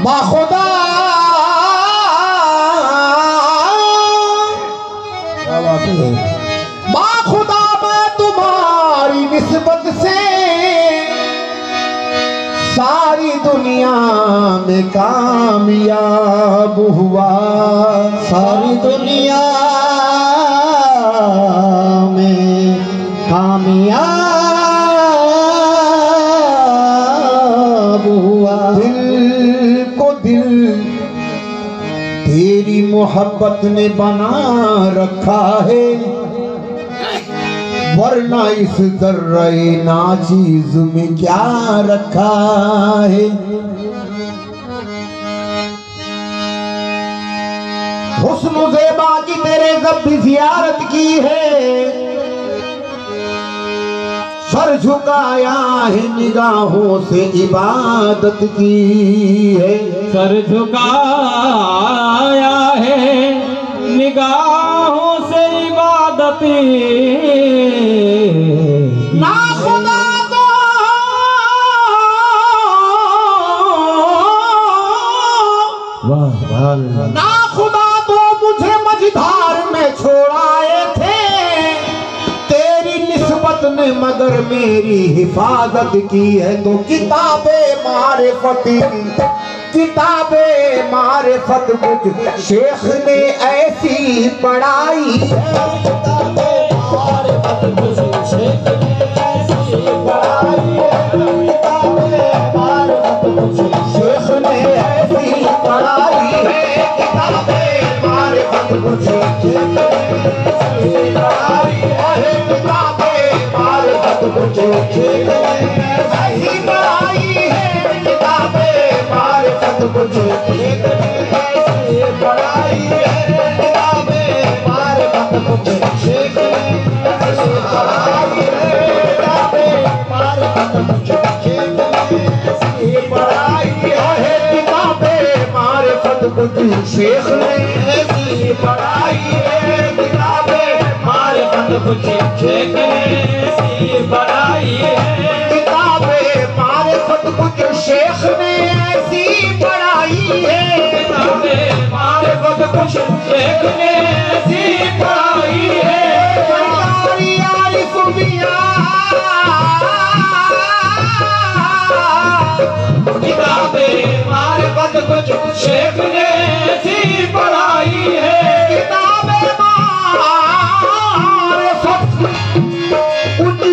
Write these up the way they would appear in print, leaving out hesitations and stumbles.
बाखुदा बाखुदा मैं तुम्हारी निस्बत से सारी दुनिया में कामयाब हुआ, सारी दुनिया में कामयाब हुआ। दिल को दिल तेरी मोहब्बत ने बना रखा है, वरना इस जर्रे नाचीज में क्या रखा है। हुस्न ज़ेबा की तेरे जब भी जियारत की है, सर झुकाया है निगाहों से इबादत की है, सर झुकाया है निगाहों से इबादत। ना खुदा को ना खुदा तो मुझे मझधार में छोड़ाए थे, तेरी निस्बत ने मगर मेरी हिफाजत की है। तो किताबे मारिफत कुछ शेख ने ऐसी पढ़ाई है, शेख ने ऐसी पढ़ाई है, किताबे मारिफत कुछ शेख ने ऐसी पढ़ाई है, किताबे मारिफत कुछ शेख ने ऐसी पढ़ाई है, किताबे मारिफत कुछ शेख ने ऐसी पढ़ाई है, किताबे मारिफत कुछ शेख ने ऐसी पढ़ाई है, किताबे मारिफत कुछ शेख ने ऐसी पढ़ाई है, किताबे मारिफत कुछ शेख ने ऐसी पढ़ाई है, किताबे मारिफत कुछ शेख ने ऐसी पढ़ाई है, किताबे मारिफत कुछ शेख ने ऐसी पढ़ाई है, किताबे मारिफत कुछ शेख ने ऐसी पढ़ाई है। सरकारी आरिफ किताबे मारिफत कुछ शेख ने ऐसी पढ़ाई है, किताबे मारिफत कुछ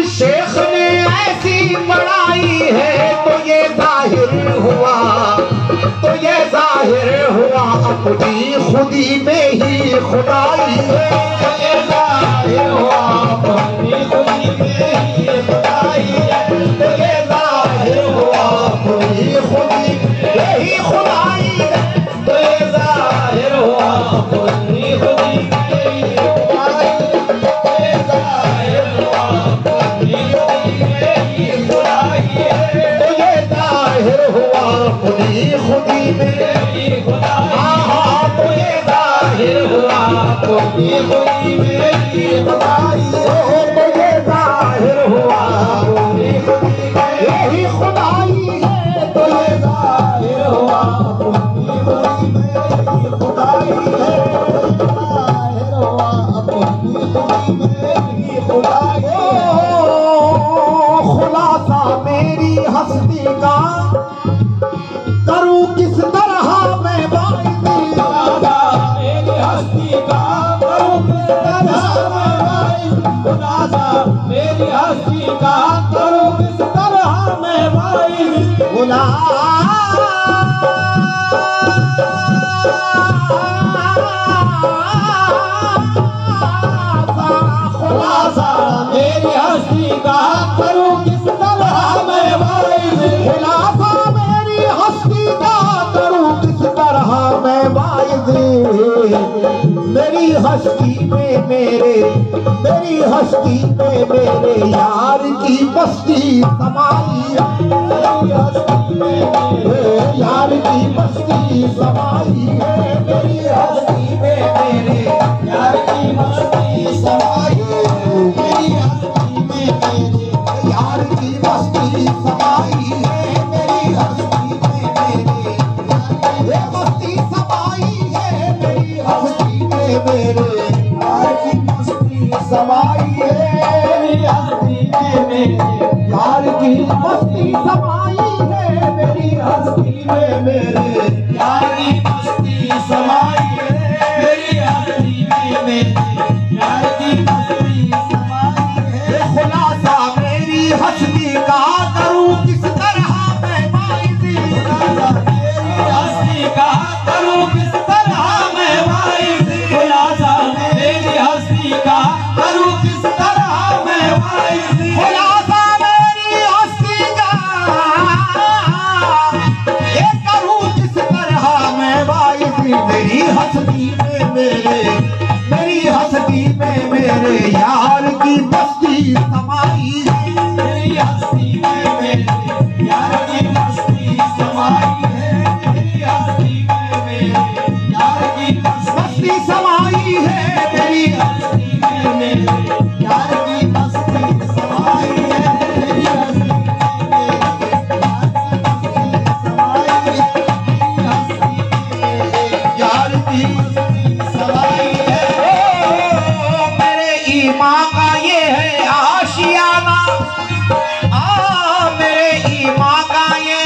शेख ने ऐसी पढ़ाई है। तो ये जाहिर हुआ अपनी खुदी में ही खुदाई है, तो ये जाहिर हुआ अपनी खुदी में ही खुदाई है, तो ये जाहिर हुआ अपनी खुदी में ही खुदाई है, तो ये जाहिर हुआ अपनी खुदी में ही खुदाई है, तो ये जाहिर हुआ अपनी खुदी में ही खुदाई है, तो ये जाहिर हुआ अपनी खुदी में ही खुदाई। तो ये जाहिर हुआ अपनी खुदी में ही खुदाई है, तो ये जाहिर हुआ अपनी खुदी में ही खुदाई है, तो ये जाहिर हुआ अपनी खुदी में ही खुदाई है, जाहिर हुआ अपनी खुदी में ही खुदाई है। खुलासा मेरी हस्ती का करूं किस तरह मैं मेरी हस्ती का करूं किस तरह मैं खुलासा मेरी हस्ती का करूं किस तरह मैं खुलासा मेरी हस्ती का करूं किस तरह मैं खुलासा मेरी हस्ती का करूं किस तरह मैं मेरी हस्ती में मेरी हस्ती में मेरे यार की मस्ती समाई है, मेरी हस्ती में मेरे यार की मस्ती समाई है, मेरी हस्ती में मेरे यार की मस्ती समाई है, मेरी हस्ती में मेरे यार की मस्ती समाई है, मेरी हस्ती में मेरे मेरे यार की मस्ती समाई है मेरी हस्ती में मेरे यार की मस्ती समाई है मेरी हस्ती में मेरे यार की मस्ती समाई है मेरी हस्ती में मेरे यार की मस्ती समाई है। खुलासा मेरी हस्ती का करूं किस तरह मैं वाइदी मेरी हस्ती का करूं किस तरह मैं वाइदी खुलासा मेरी हस्ती का करूं किस तरह मैं वाइदी खुलासा मेरी हस्ती का ये करूं किस तरह मैं वाइदी मेरी हस्ती में मेरे मेरी हस्ती में मेरे यार की मस्ती समाई है मेरी हस्ती में मेरे यार की मस्ती समाई है मेरी हस्ती में मेरे यार की मस्ती समाई है मेरी हस्ती में मेरे यार की मस्ती समाई है मेरी हस्ती में यार की मस्ती समाई है मेरे ईमान का ये है आशियाना मेरे ईमान का ये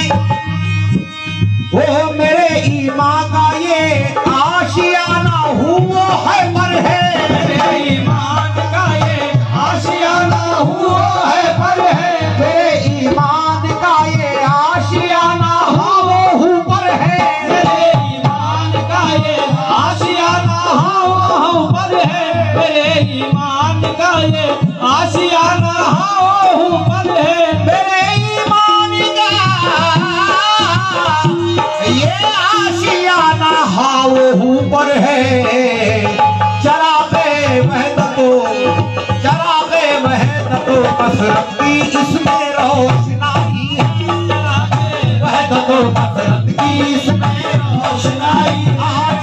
मेरे ईमान का ये आशियाना हूँ वो है पर है मेरे ईमान का ये आशियाना हूँ वो है पर है मेरे ईमान का ये आशियाना हाँ वो हूँ पर है मेरे ईमान का ये आशियाना हाँ वो हूँ पर है मेरे ईमान का ये आशियाना हाँ वो हूँ पर है मेरे ईमान का ये आशियाना हाँ वो हूँ पर है चरागे वहदतो कसरत की इसमें रोशनाई है चरागे वहदतो कसरत की इसमें रोशनाई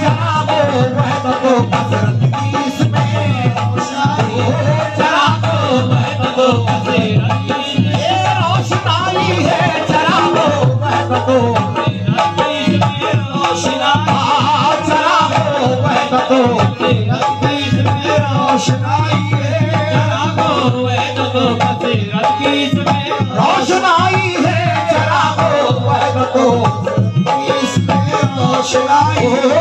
चरागे वहदतो कसरत की इसमें रोशनाई चरागे वहदतो कसरत की ये रोशनाई है चरागे वहदतो रोशनाई है रोशनाई है चरागो वहदतो इसमें रोशनाई है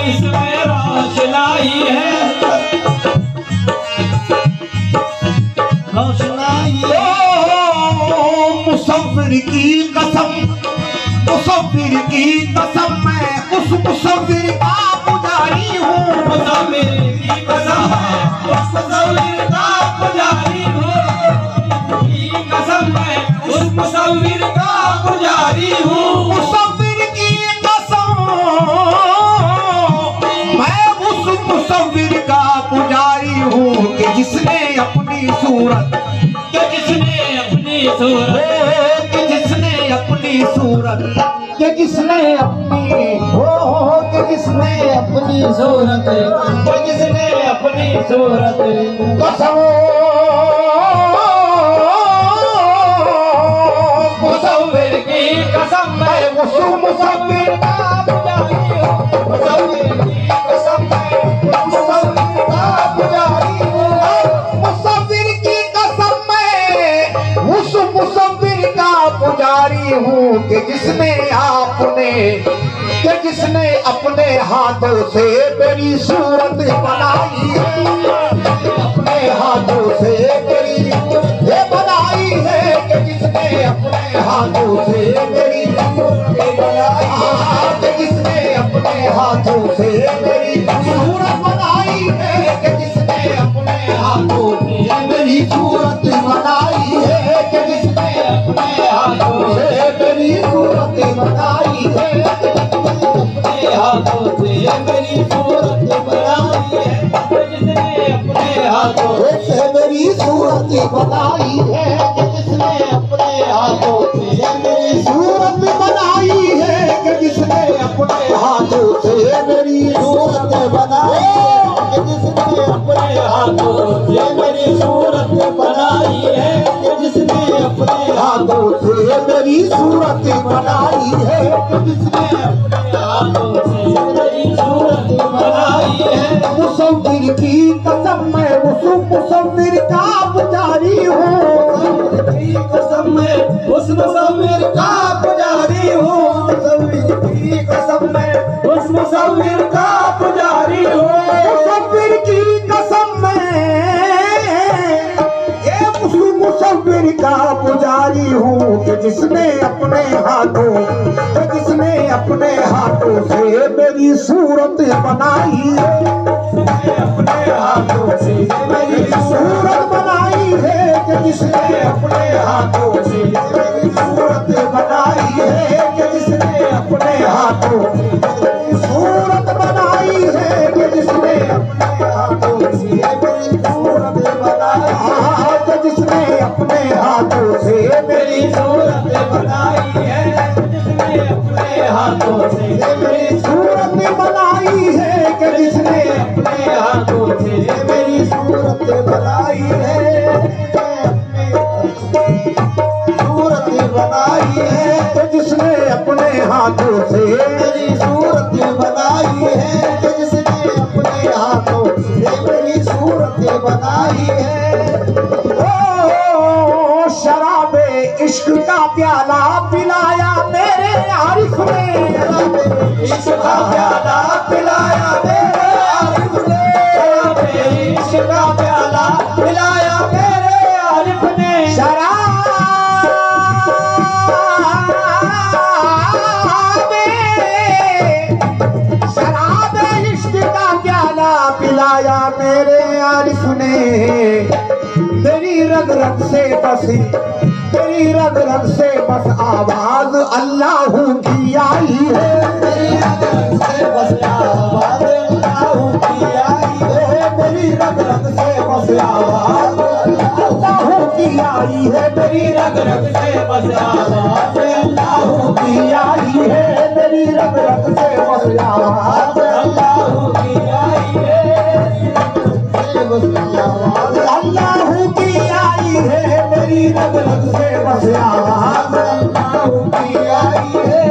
इसमें रोशनाई है रोशनाई मुसव्विर की कसम मैं उस मुसव्विर का पुजारी हूँ मुसव्विर की कसम उस मुसव्विर का पुजारी हूँ कसम मैं उस मुसव्विर का पुजारी हूँ मुसव्विर की कसम मैं उस मुसव्विर का पुजारी हूँ कि जिसने अपनी सूरत कि जिसने अपनी सूरत कि जिसने अपनी सूरत कि जिसने अपनी कि जिसने अपनी सूरत कि जिसने अपनी सूरत कसम मुसव्विर की कसम मैं उस मुसव्विर का पुजारी हूँ मुसव्विर की कसम मैं मुसव्विर का पुजारी हूँ मुसव्विर की कसम मैं उस मुसव्विर का पुजारी हूँ कि जिसने अपने हाथों से मेरी सूरत बनाई है अपने हाथों से मेरी ये बनाई है कि जिसने अपने हाथों से मेरी सूरत बनाई कि जिसने अपने हाथों से मेरी सूरत बनाई है कि जिसने अपने हाथों से मेरी सूरत बनाई है कि जिसने अपने हाथों से मेरी सूरत बनाई है हाथों से मेरी सूरत बनाई है जिसने अपने हाथों से मेरी सूरत बनाई है जिसने अपने हाथों से मेरी सूरत बनाई है कि जिसने अपने हाथों से मेरी सूरत बनाई है जिसने अपने हाथों से मेरी सूरत बनाई है जिसने अपने हाथों से मेरी सूरत बनाई है जिसने अपने हाथों से मेरी की कसम मैं उस मुसव्विर का पुजारी हूँ, की कसम मैं उस मुसव्विर का पुजारी हूँ, की कसम मैं उस मुसव्विर का पुजारी हूँ, मुसव्विर की कसम मैं ये मुसव्विर का पुजारी हूँ कि जिसने अपने हाथों से मेरी सूरत बनाई है, अपने हाथों से मेरी सूरत बनाई है, कि जिसने अपने हाथों से मेरी सूरत बनाई है, कि जिसने अपने हाथों से मेरी सूरत बनाई है, कि जिसने अपने हाथों से मेरी सूरत बनाई है, कि जिसने अपने हाथों से मेरी सूरत बनाई है, जिसने अपने हाथों से मेरी सूरत बनाई है, कि जिसने अपने हाथों से मेरी सूरत बनाई है, सूरत बनाई है, कि जिसने अपने हाथों से मेरी सूरत बनाई है, कि जिसने अपने हाथों से मेरी सूरत बनाई है। शराबे इश्क का प्याला पिलाया मेरे आरिफ ने, इश्क का प्याला पिलाया मेरे आरिफ ने, शराबे इश्क का प्याला पिलाया मेरे आरिफ ने, शराबे इश्क का प्याला पिलाया मेरे आरिफ ने, तेरी रग रग से बस आवाज अल्लाह की आई है, तेरी रग रग से बस आवाज अल्लाह की आई है, मेरी रग रग से बस आवाज अल्लाह की आई है, मेरी रग रग से बस आवाज अल्लाह की आई है, मेरी रग रग से बस आवाज अल्लाह की आई है, अल्लाह की आई है, मेरी रग रग से बस आवाज अल्लाह की आई है,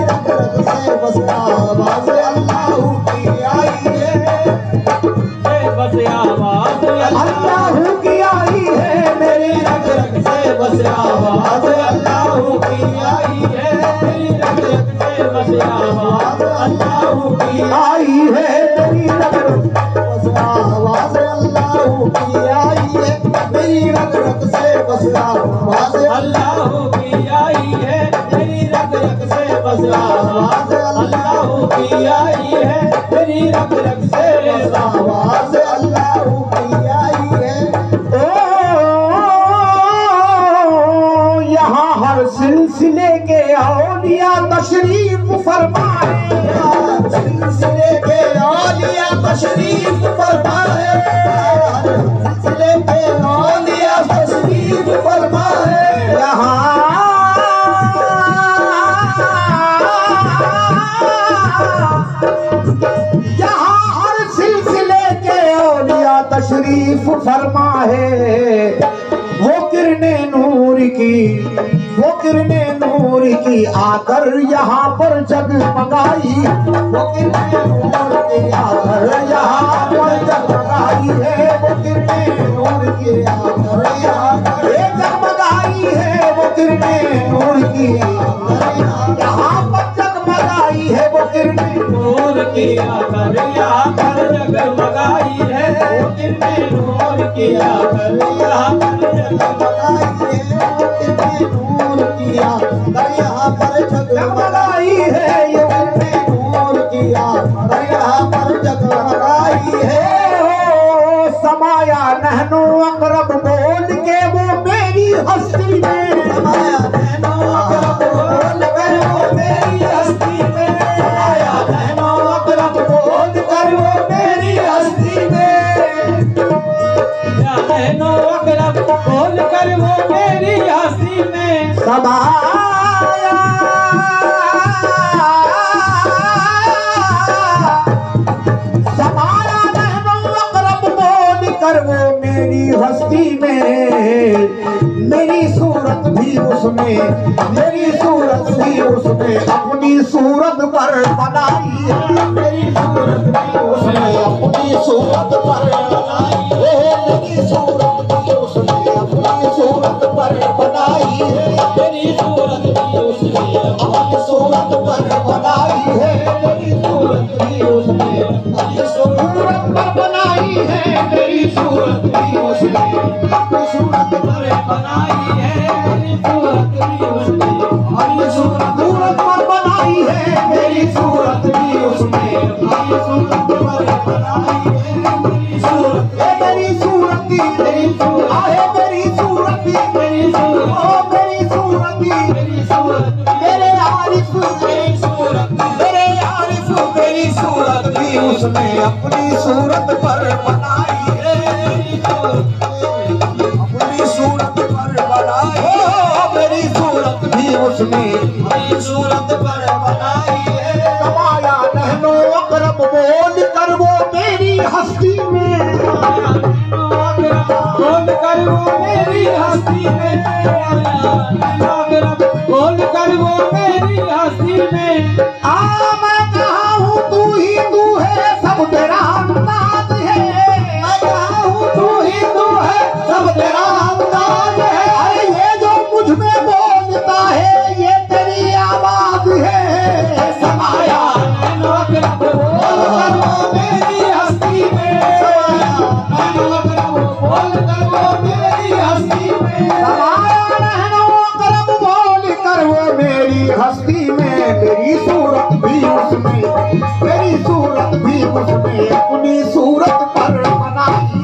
रग रग से बस आवाज अल्लाह की आई है, बस आवाज अल्लाह की आई है, मेरी रग रग से बस आवाज अल्लाह की आई है, मेरी रग रग से बस आवाज अल्लाह की आई है, मेरी रग रग बस आवाज अल्लाह की आई है, मेरी रग रग से बस आवाज अल्लाह की आई है, मेरी रग रग से बस आवाज अल्लाह की आई है, मेरी रग रग से बस आवाज अल्लाह की आई है। ओ यहाँ हर सिलसिले के औलिया तशरीफ फरमाए, सिलसिले के औलिया तशरीफ फरमाए, सिलसिले के औलिया तशरीफ फरमाए, यहाँ हर सिलसिले के औलिया तशरीफ फरमाए, वो किरने नूर की आकर यहाँ पर जगमगाई, वो किरने नूर की आकर यहाँ पर जगमगाई है, वो किरने नूर की आकर यहाँ पर जगमगाई है, वो किरने नूर की यहाँ पर जगमगाई है, वो किरने नूर की आकर यहाँ पर जगमगाई है, वो किरने नूर की आकर यहाँ पर जगमगाई है, नूर की आकर यहाँ पर जगमगाई है, ये किरने नूर की आकर यहाँ पर जगमगाई है। समाया नहनो अकरब बोल के वो मेरी हस्ती में, समाया नहनो अकरब बोल कर वो मेरी हस्ती में, समाया नहनो अकरब बोल कर वो मेरी हस्ती में, नहनो अकरब बोल कर वो मेरी हस्ती में, समाया नहनो अकरब बोल कर वो मेरी हस्ती में, मेरी सूरत भी उस उसने, मेरी सूरत भी उसने अपनी सूरत पर बनाई है। मेरी सूरत भी उसने अपनी सूरत पर बनाई है। मेरी सूरत भी उसने अपनी सूरत पर बनाई है। मेरी सूरत भी उसने अपनी सूरत पर बनाई है। मेरी सूरत भी उसने अपनी सूरत पर बनाई है। मेरी सूरत भी उसने अपनी सूरत पर बनाई है। मेरी सूरत भी उसने अपनी सूरत पर बनाई है। मेरी सूरत भी उसने अपनी सूरत पर बनाई है। मेरी सूरत, मेरी सूरत, मेरी सूरत आहे, मेरी सूरत, मेरी सूरत, ओ मेरी सूरत, मेरी सूरत, मेरे आरिफ, मेरी सूरत, मेरे आरिफ, मेरी सूरत भी उसने अपनी सूरत पर बनाई है। अपनी सूरत पर बनाई है। मेरी सूरत भी उसने अपनी सूरत पर बनाई है। समाया नहनो अकरब बोल कर वो मेरी हस्ती में, बोल कर वो मेरी हस्ती में, बोल कर वो मेरी हस्ती में। आ मैं कहाँ हूँ तू ही तू है, सब तेरा अंदाज है। मैं कहाँ हूँ तू ही तू है, सब तेरा अंदाज है। अरे ये जो मुझ में बोलता है ये तेरी आवाज है। समाया बोल कर वो मेरी हस्ती में, बोल कर वो मेरी हस्ती में। समाया रहनो करब बोल कर वो मेरी हस्ती में। मेरी सूरत भी उसने, मेरी सूरत भी उसने अपनी सूरत पर बनाई।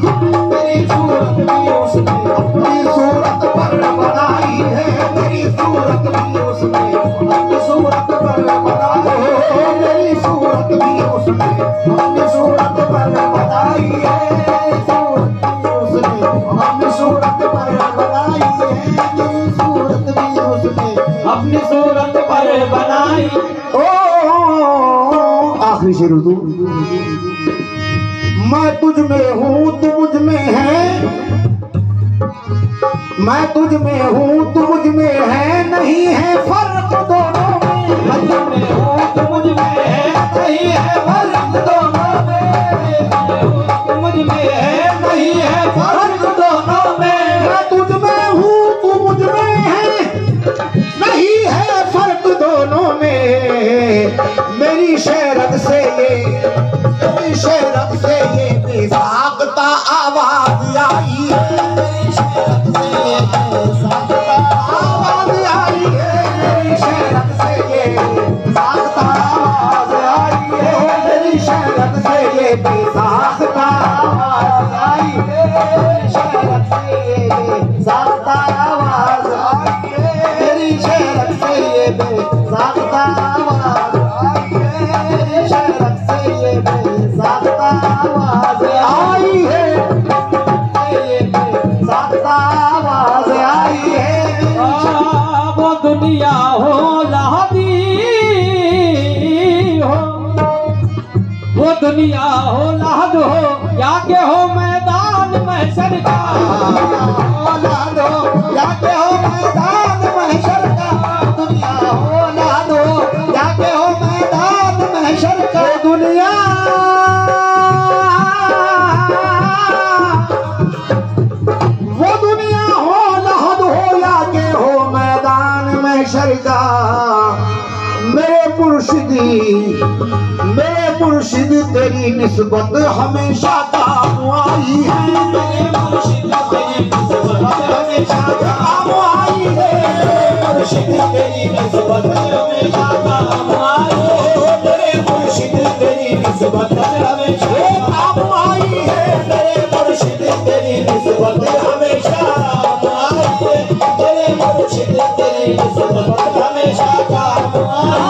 मेरी सूरत भी उसने अपनी सूरत पर बनाई है। मेरी सूरत भी उसने अपनी सूरत पर बनाई है। मेरी सूरत भी उसने अपनी सूरत पर बनाई है। अपनी सूरत पर बनाई है। मेरी सूरत भी उसने अपनी सूरत पर बनाई। आखिरी शेर उर्दू। मैं तुझ में हूँ तू मुझ में है, मैं तुझ में हूँ तू मुझ में है, नहीं है फर्क दोनों में। मैं तुझ में हूँ तू मुझ में है, नहीं है फर्क दोनों में। तू मुझ में है, नहीं है फर्क दोनों में। मैं तुझ में हूँ तू मुझ में है, नहीं है फर्क दोनों में। मेरी शहरत से ये, मेरी शहरत से ये बेसाख्ता आवाज आई है। मेरी शहरत से ये बेसाख्ता आवाज आई है। मेरी शहरत से ये बेसाख्ता आवाज आई है। मेरी शहरत से ये बेसाख्ता आवाज आई है। मेरी शहरत से ये बेसाख्ता आवाज आई है। मेरी शहरत से ये बेसाख्ता आवाज आई है। मेरी शहरत से ये बेसाख्ता आवाज आई है। ये बेसाख्ता आवाज आई है। वो दुनिया हो लादी हो, वो दुनिया हो लाद हो, या के हो मैदान महशर का। औलाद हो या के हो मैदान महशर का। दुनिया हो औलाद हो या के हो मैदान महशर का। दुनिया वो दुनिया हो लहद हो या के हो मैदान महशर का। मेरे मुर्शिद तेरी निस्बत हमेशा काम आई है। मेरे मुर्शिद तेरी निस्बत हमेशा काम आई है। मेरे मुर्शिद तेरी निस्बत हमेशा काम आई है। मेरे मुर्शिद तेरी निस्बत हमेशा काम आई है। मेरे मुर्शिद तेरी निस्बत हमेशा काम आई है। मेरे मुर्शिद तेरी निस्बत हमेशा काम आई है।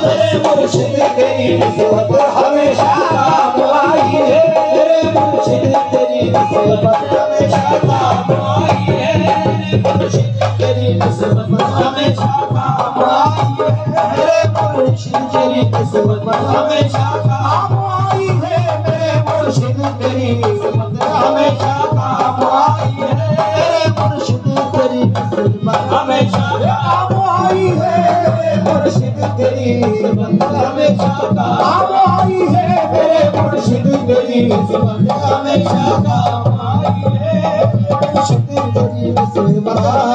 मेरे मुर्शिद तेरी निस्बत हमेशा काम आई है। मेरे मुर्शिद तेरी निस्बत हमेशा काम आई है। मेरे मुर्शिद तेरी निस्बत हमेशा काम आई है। मेरे मुर्शिद तेरी निस्बत हमेशा काम आई है। मेरे मुर्शिद तेरी निस्बत हमेशा काम आई है। मेरे मुर्शिद तेरी निस्बत हमेशा है मुर्शिद तेरी निस्बत हमेशा काम आई है मेरे मुर्शिद तेरी निस्बत हमेशा काम आई है मुर्शिद तेरी निस्बत